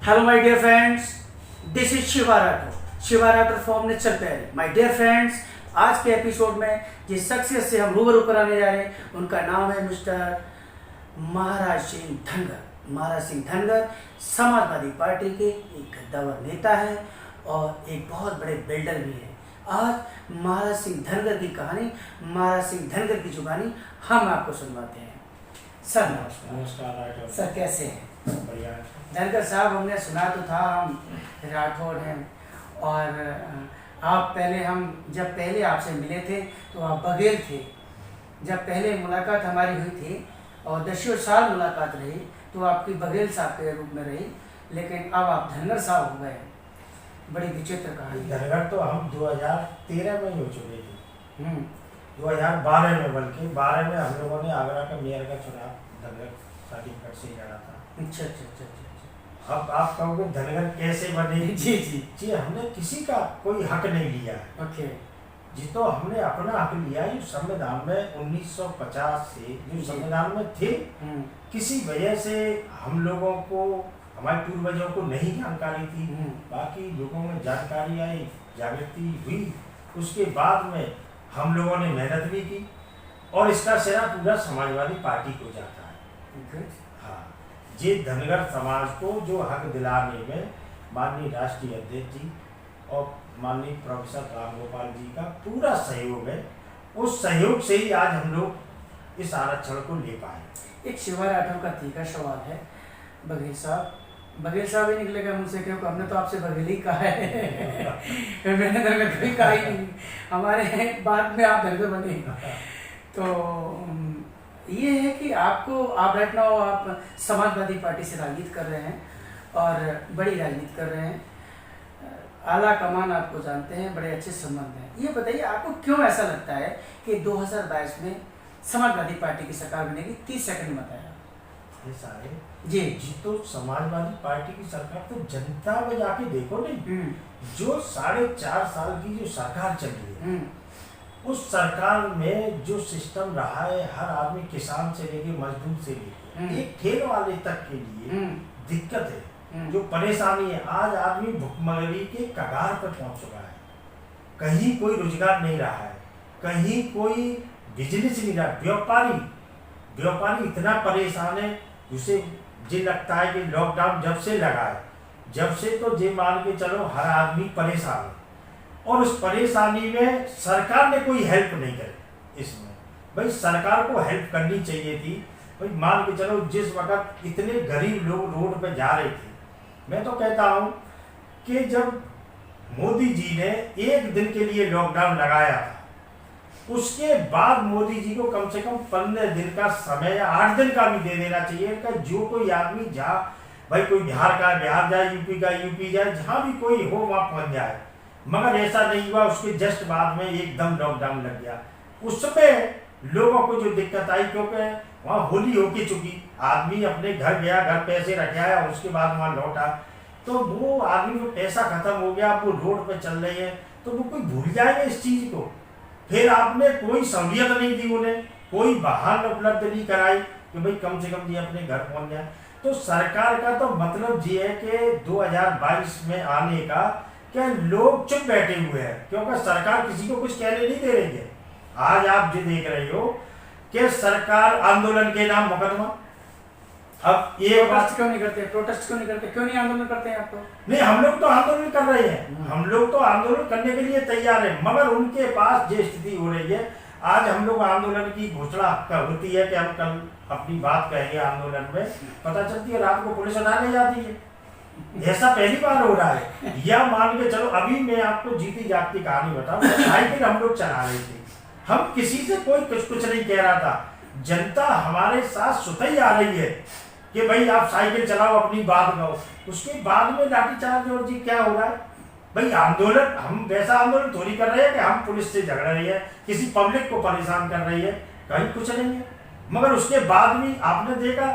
Hello my dear friends, this is Shiva Rathore. Shiva Rathore from nature पहले। My dear friends, आज के episode में जिस शख्सियत से हम रूबरू कराने जा रहे हैं उनका नाम है मिस्टर महाराज सिंह धनगर। महाराज सिंह धनगर समाजवादी पार्टी के एक कद्दावर नेता है और एक बहुत बड़े बिल्डर भी है। आज महाराज सिंह धनगर की कहानी, महाराज सिंह धनगर की जुबानी हम आपको सुनवाते हैं। सर नमस्कार सर, कैसे हैं? बढ़िया। धनगर साहब, हमने सुना तो था हम राठौड़ हैं और आप जब पहले आपसे मिले थे तो आप बघेल थे। जब पहले मुलाकात हमारी हुई थी और 10 साल मुलाकात रही तो आपकी बघेल साहब के रूप में रही, लेकिन अब आप धनगर साहब हो गए। बड़ी विचित्र कहानी। धनगर तो हम 2013 में ही हो चुके थे। 2012 में, बल्कि 12 में हम लोगों ने आगरा का मेयर का चुनाव धनगर सर्टिफिकेट से लड़ा था। अच्छा। अब आप कहोगे धनगर कैसे बने? जी, हमने किसी का कोई हक नहीं लिया। ओके जी, तो हमने अपना हक लिया है संविधान में 1950 से जो संविधान में थे। किसी वजह से हम लोगों को, हमारे पूर्वजों को नहीं जानकारी थी, बाकी लोगों में जानकारी आई, जागृति हुई। उसके बाद में हम लोगों ने मेहनत भी की और इसका श्रेय पूरा समाजवादी पार्टी को जाता है। हाँ, ये धनगर समाज को जो हक दिलाने में माननीय राष्ट्रीय अध्यक्ष जी और माननीय प्रोफेसर राम गोपाल जी का पूरा सहयोग है। उस सहयोग से ही आज हम लोग इस आरक्षण को ले पाए। एक शिवा राठौर का तीखा सवाल है। बघेल साहब ही निकलेगा मुझसे, क्योंकि हमने तो आपसे बघेल ही कहा है। मैंने धनगर कभी कहा ही नहीं। हमारे बाद में आप धनगर बने। तो ये है कि आप राइट नाउ आप समाजवादी पार्टी से राजनीति कर रहे हैं और बड़ी राजनीति कर रहे हैं। आला कमान आपको जानते हैं, बड़े अच्छे संबंध हैं। ये बताइए, आपको क्यों ऐसा लगता है कि 2022 में समाजवादी पार्टी की सरकार बनेगी? 30 सेकंड में बताया। सारे जी, तो समाजवादी पार्टी की सरकार तो जनता में जाके देखो नहीं। जो 4.5 साल की जो सरकार चल रही है, उस सरकार में जो सिस्टम रहा है, हर आदमी किसान से लेके मजदूर से लेके एक ठेल वाले तक के लिए दिक्कत है, जो परेशानी है। आज आदमी भुखमरी के कगार पर पहुंच चुका है। कहीं कोई रोजगार नहीं रहा है, कहीं कोई बिजनेस नहीं रहा। व्यापारी इतना परेशान है, उसे ये लगता है कि लॉकडाउन जब से लगा है, जब से तो ये मान के चलो हर आदमी परेशान है। और उस परेशानी में सरकार ने कोई हेल्प नहीं करी। इसमें भाई सरकार को हेल्प करनी चाहिए थी। भाई मान के चलो जिस वक्त इतने गरीब लोग रोड पे जा रहे थे, मैं तो कहता हूँ कि जब मोदी जी ने 1 दिन के लिए लॉकडाउन लगाया था, उसके बाद मोदी जी को कम से कम 15 दिन का समय या 8 दिन का भी दे देना चाहिए कि जो कोई आदमी जहाँ, भाई कोई बिहार का बिहार जाए, यूपी का यूपी जाए, जहाँ भी कोई हो वहाँ पहुँच जाए। मगर ऐसा नहीं हुआ। उसके जस्ट बाद में एकदम लॉकडाउन लग गया। उसमें लोगों को जो दिक्कत आई, क्योंकि वहाँ होली हो के चुकी, आदमी अपने घर गया, घर पैसे रख आया, उसके बाद वहाँ लौटा, तो वो आदमी को पैसा खत्म हो गया। वो रोड पे चल रही है, तो वो कोई भूल जाएगा इस चीज को। फिर आपने कोई सहूलियत नहीं दी उन्हें, कोई वाहन उपलब्ध नहीं कराई कि भाई कम से कम ये अपने घर पहुंच जाए। तो सरकार का तो मतलब ये है कि 2022 में आने का क्या लोग चुप बैठे हुए हैं, क्योंकि सरकार किसी को कुछ कहने नहीं दे रही है। आज आप जो देख रहे हो कि सरकार आंदोलन के नाम मुकदमा। अब ये प्रोटेस्ट क्यों नहीं करते? क्यों नहीं आंदोलन करते हैं आप? तो नहीं, हम लोग तो आंदोलन कर रहे हैं, हम लोग तो आंदोलन करने के लिए तैयार हैं, मगर उनके पास जो स्थिति हो रही है, आज हम लोग आंदोलन की घोषणा होती है कि हम कल अपनी बात कहेंगे आंदोलन में, पता चलती है रात को पुलिस उठाने जाती है। ऐसा पहली बार हो रहा है। या मान के चलो, अभी मैं आपको जीती जागती कहानी बताऊं। साइकिल हम लोग चला रहे थे, हम किसी से कोई कुछ नहीं कह रहा था। जनता हमारे साथ सुतई आ रही है कि भाई आप साइकिल चलाओ, अपनी बात कहो। उसके बाद में लाठीचार्ज और जी क्या हो रहा है? भाई आंदोलन, हम वैसा आंदोलन थोड़ी कर रहे हैं कि हम पुलिस से झगड़ रही है, किसी पब्लिक को परेशान कर रही है, कहीं कुछ नहीं है। मगर उसके बाद भी आपने देखा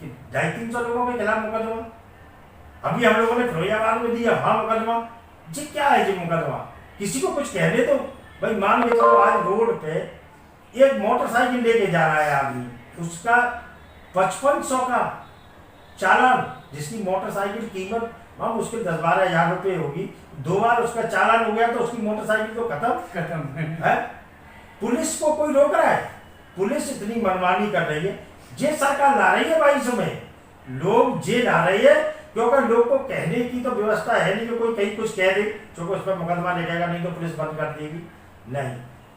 कि 250-300 लोगों के खिलाफ मुकदमा अभी हम लोगों ने फिरोजाबाद में दिया। हाँ, मुकदमा जी क्या है जी मुकदमा? किसी को कुछ कहने दो। भाई मान के चलो आज रोड पे एक मोटरसाइकिल लेके जा रहा है आदमी, उसका 5500 का चालान जिसकी मोटरसाइकिल कीमत वहाँ मुश्किल 10-12 हज़ार रुपये होगी, 2 बार उसका चालान हो गया तो उसकी मोटरसाइकिल तो खत्म है। पुलिस को कोई रोक रहा है? पुलिस इतनी मनमानी कर रही है। ये सरकार ला रही है 22 में, लोग जे ला रही है, क्योंकि लोग को कहने की तो व्यवस्था है नहीं कि कोई कहीं कुछ कह दे क्योंकि उस पर मुकदमा लगेगा, नहीं तो पुलिस बंद कर देगी। नहीं,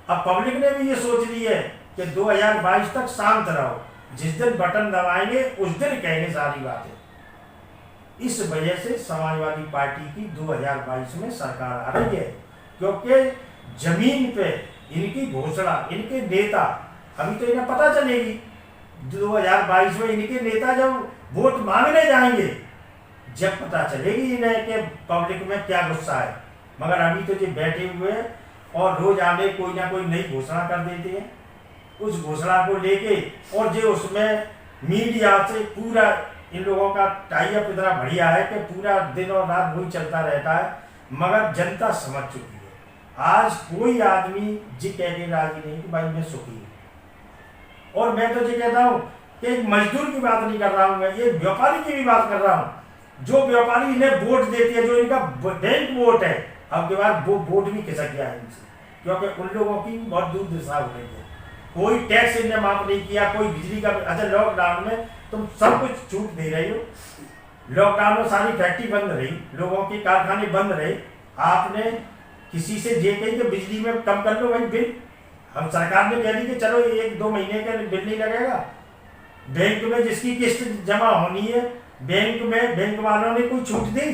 अब पब्लिक ने भी ये सोच ली है कि 2022 तक शांत रहो, जिस दिन बटन दबाएंगे उस दिन कहेंगे सारी बातें। इस वजह से समाजवादी पार्टी की 2022 में सरकार आ रही है, क्योंकि जमीन पे इनकी घोषणा, इनके नेता, अभी तो इन्हें पता चलेगी 2022 में इनके नेता जब वोट मांगने जाएंगे, जब पता चलेगी इन्हें कि पब्लिक में क्या गुस्सा है। मगर अभी तो ये बैठे हुए हैं और रोज आने कोई ना कोई नई घोषणा कर देते हैं। उस घोषणा को लेके और जो उसमें मीडिया से पूरा इन लोगों का टाई अप इतना बढ़िया है कि पूरा दिन और रात वही चलता रहता है, मगर जनता समझ चुकी है। आज कोई आदमी जी कह के राजी नहीं कि भाई मैं सुखी हूँ। और मैं तो ये कहता हूँ कि एक मजदूर की बात नहीं कर रहा हूँ, मैं एक व्यापारी की भी बात कर रहा हूँ। जो व्यापारी इन्हें वोट देती है, जो इनका बैंक वोट है, अब के बाद वो वोट भी खिसक गया है इनसे, क्योंकि उन लोगों की बहुत दूर दिशा हो रही है। कोई टैक्स इन्हें माफ नहीं किया, कोई बिजली का। अच्छा, लॉकडाउन में तुम सब कुछ छूट दे रही हो, लॉकडाउन में सारी फैक्ट्री बंद रही, लोगों के कारखाने बंद रहे, आपने किसी से ये कही कि बिजली में कम कर लो भाई बिल। हम सरकार ने कह दी कि चलो 1-2 महीने का बिल नहीं लगेगा। बैंक में जिसकी किस्त जमा होनी है, बैंक वालों ने कोई छूट दी?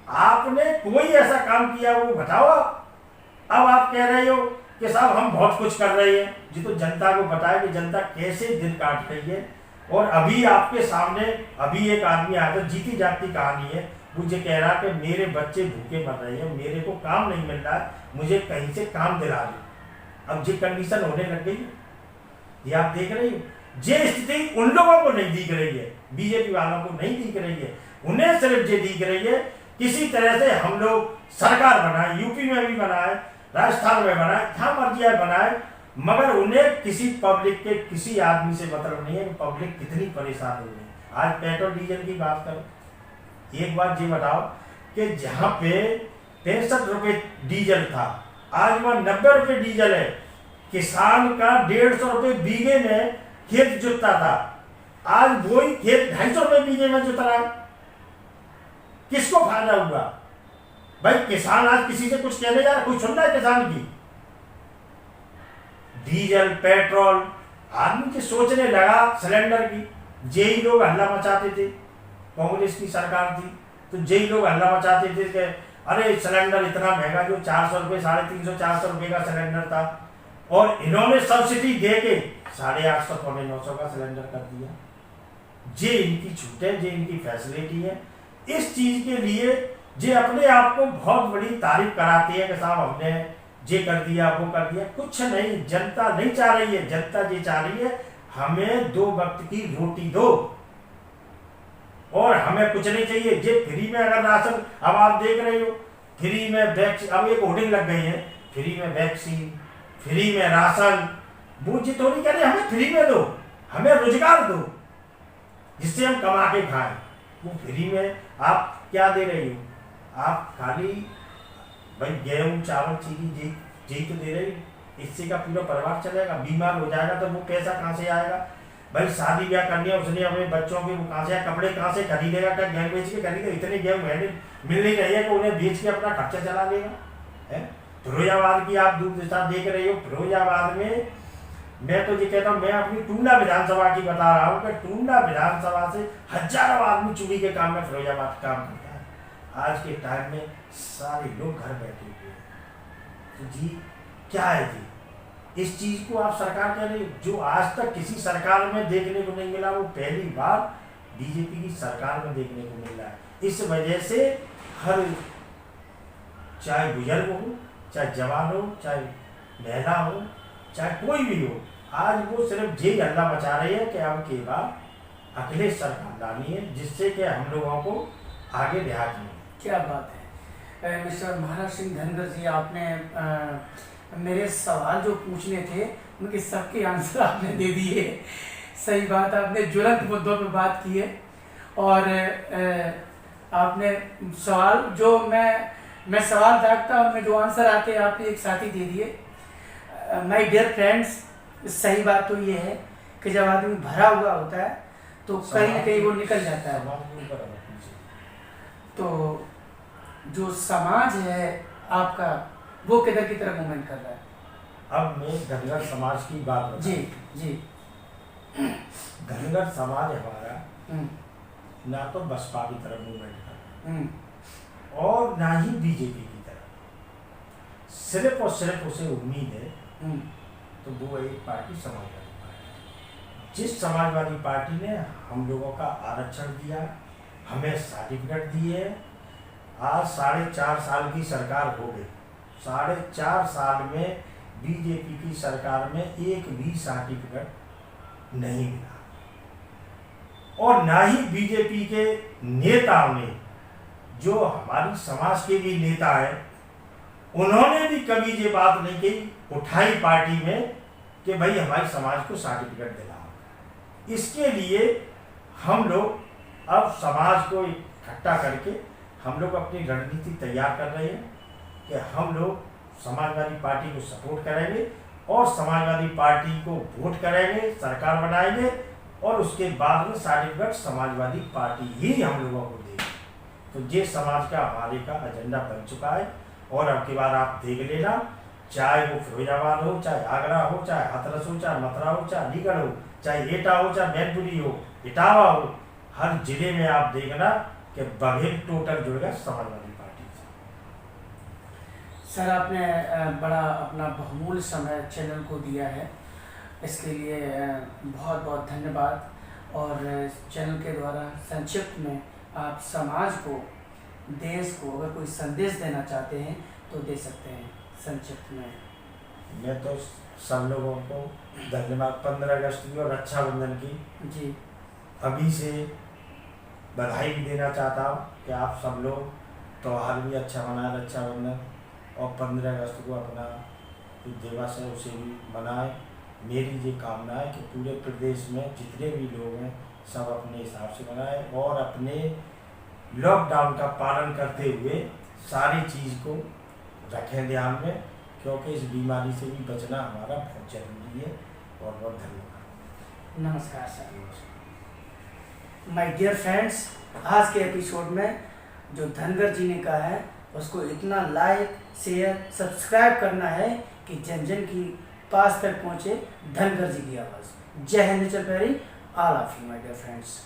आपने कोई ऐसा काम किया वो बताओ। अब आप कह रहे हो कि साहब हम बहुत कुछ कर रहे हैं, जी तो जनता को बताया कि जनता कैसे दिन काट रही है। और अभी आपके सामने अभी एक आदमी आया था, जीती जागती कहानी है, मुझे कह रहा कि मेरे बच्चे भूखे मर रहे हैं, मेरे को काम नहीं मिल रहा है, मुझे कहीं से काम दिला दो। अब ये कंडीशन होने लग गई, ये आप देख रहे हो। ये स्थिति उन लोगों को नहीं दिख रही है, बीजेपी वालों को नहीं दिख रही है, उन्हें सिर्फ ये दिख रही है किसी तरह से हम लोग सरकार बनाए, यूपी में भी बनाए, राजस्थान में बनाए, जहां मर्जी बनाए, मगर उन्हें किसी पब्लिक के किसी आदमी से मतलब नहीं है कि पब्लिक कितनी परेशान हो रही है। आज पेट्रोल डीजल की बात करो, एक बात ये बताओ कि जहां पे 65 रुपए डीजल था, आज वहां 90 रुपए डीजल है। किसान का 150 रुपए बीघे में खेत जुतता था, आज वही खेत 250 रुपए बीघे में जुत रहा है। किसको फायदा हुआ भाई? किसान आज किसी से कुछ कहने जा रहा, कोई सुन रहा है किसान की? डीजल पेट्रोल आदमी के सोचने लगा सिलेंडर की। जेई लोग हल्ला मचाते थे, कांग्रेस की सरकार थी तो जेई लोग हल्ला मचाते थे कि अरे सिलेंडर इतना महंगा, जो 400 रुपये 350-400 रुपये का सिलेंडर था, और इन्होंने सब्सिडी दे के 850-900 का सिलेंडर कर दिया। जे इनकी छूट है, जे इनकी फैसिलिटी है। इस चीज के लिए जे अपने आप को बहुत बड़ी तारीफ कराती है कि साहब हमने ये कर दिया वो कर दिया। कुछ नहीं, जनता नहीं चाह रही है, जनता ये चाह रही है हमें 2 वक्त की रोटी दो और हमें कुछ नहीं चाहिए। जे फ्री में अगर राशन, अब आप देख रहे हो फ्री में वैक्सीन, अब एक होर्डिंग लग गई है, फ्री में वैक्सीन, फ्री में राशन। वो जी थोड़ी कह रहे हमें फ्री में दो, हमें रोजगार दो जिससे हम कमा के खाएं। वो फ्री में आप क्या दे रही हो? आप खाली भाई गेहूं चावल चीनी जी तो दे रही, इससे का पूरा परिवार चलेगा? बीमार हो जाएगा तो वो पैसा कहाँ से आएगा भाई? शादी ब्याह करनी है उसने अपने बच्चों के, वो कहाँ से, कपड़े कहाँ से खरीदेगा? क्या गेहूं बेच के खरीदेगा? इतने गेहूं महंगे मिल नहीं रही है कि उन्हें बेच के अपना खर्चा चला लेगा है। फिरोजाबाद की आप दूर दिशा देख रही हो, फिरोजाबाद में मैं तो ये कहता हूँ, मैं अपनी टूंडा विधानसभा की बता रहा हूँ कि टूंडा विधानसभा से हजारों आदमी चूड़ी के काम में फिरोजाबाद काम करता है। आज के टाइम में सारे लोग घर बैठे हुए हैं, तो जी क्या है जी? इस चीज को आप सरकार कह रही हो, जो आज तक किसी सरकार में देखने को नहीं मिला, वो पहली बार बीजेपी की सरकार में देखने को मिल रहा है। इस वजह से हर, चाहे बुजुर्ग हो, चाहे जवान हो, चाहे महिला हो, चाहे कोई भी हो, आज वो सिर्फ यही हल्ला मचा रही है कि अब के बाद अखिलेश सरकार लानी है, जिससे कि हम लोगों को आगे देहात में। क्या बात है मिस्टर महाराज सिंह धनगर जी, आपने मेरे सवाल जो पूछने थे उनके सबके आंसर आपने दे दिए। सही बात, आपने ज्वलंत मुद्दों पे बात की है और आपने सवाल जो मैं सवाल दागता और मैं जो आंसर आते हैं आपने एक साथ ही दे दिए। माय डियर फ्रेंड्स, सही बात तो ये है कि जब आदमी भरा हुआ होता है तो कहीं ना कहीं वो निकल जाता है। तो जो समाज है आपका वो किधर की तरफ मूवमेंट कर रहा है? अब मैं धनगर समाज की बात बताऊं। जी जी। धनगर समाज हमारा ना तो बसपा की तरफ मूवमेंट कर रहा है और ना ही बीजेपी की तरफ। सिर्फ और सिर्फ उसे उम्मीद है तो वो एक पार्टी समाजवादी पार्टी। जिस समाजवादी पार्टी ने हम लोगों का आरक्षण दिया, हमें सर्टिफिकेट दिए, आज 4.5 साल की सरकार हो गई, 4.5 साल में बीजेपी की सरकार में एक भी सर्टिफिकेट नहीं मिला और ना ही बीजेपी के नेताओं ने, जो हमारी समाज के भी नेता हैं, उन्होंने भी कभी ये बात नहीं कही उठाई पार्टी में कि भाई हमारे समाज को सर्टिफिकेट दिलाओ। इसके लिए हम लोग अब समाज को इकट्ठा करके हम लोग अपनी रणनीति तैयार कर रहे हैं कि हम लोग समाजवादी पार्टी को सपोर्ट करेंगे और समाजवादी पार्टी को वोट करेंगे, सरकार बनाएंगे और उसके बाद में सर्टिफिकेट समाजवादी पार्टी ही हम लोगों को देगी। तो ये समाज का हमारे का एजेंडा बन चुका है और अब की बार आप देख लेना, चाहे वो फिरोजाबाद हो, चाहे आगरा हो, चाहे हाथरस हो, चाहे मथुरा हो, चाहे अलीगढ़ हो, चाहे एटा हो, चाहे मैनपुरी हो, इटावा हो, हर जिले में आप देखना कि बघेल टोटल जुड़ेगा समाजवादी पार्टी से। सर आपने बड़ा अपना बहुमूल्य समय चैनल को दिया है, इसके लिए बहुत बहुत धन्यवाद। और चैनल के द्वारा संक्षिप्त में आप समाज को, देश को अगर कोई संदेश देना चाहते हैं तो दे सकते हैं संक्षिप्त में। मैं तो सब लोगों को धन्यवाद 15 अगस्त की और रक्षाबंधन की जी अभी से बधाई भी देना चाहता हूँ कि आप सब लोग त्यौहार भी अच्छा मनाएं, रक्षाबंधन, और 15 अगस्त को अपना जो दिवस है उसे भी मनाएं। मेरी ये कामना है कि पूरे प्रदेश में जितने भी लोग हैं सब अपने हिसाब से मनाएं और अपने लॉकडाउन का पालन करते हुए सारी चीज़ को रखें ध्यान में, क्योंकि इस बीमारी से भी बचना हमारा बहुत जरूरी है। बहुत बहुत धन्यवाद। नमस्कार सर। माय डियर फ्रेंड्स, आज के एपिसोड में जो धनगर जी ने कहा है उसको इतना लाइक, शेयर, सब्सक्राइब करना है कि जन जन की पास तक पहुँचे धनगर जी की आवाज़। जय हिंद, चल पैरी, all of you my dear friends.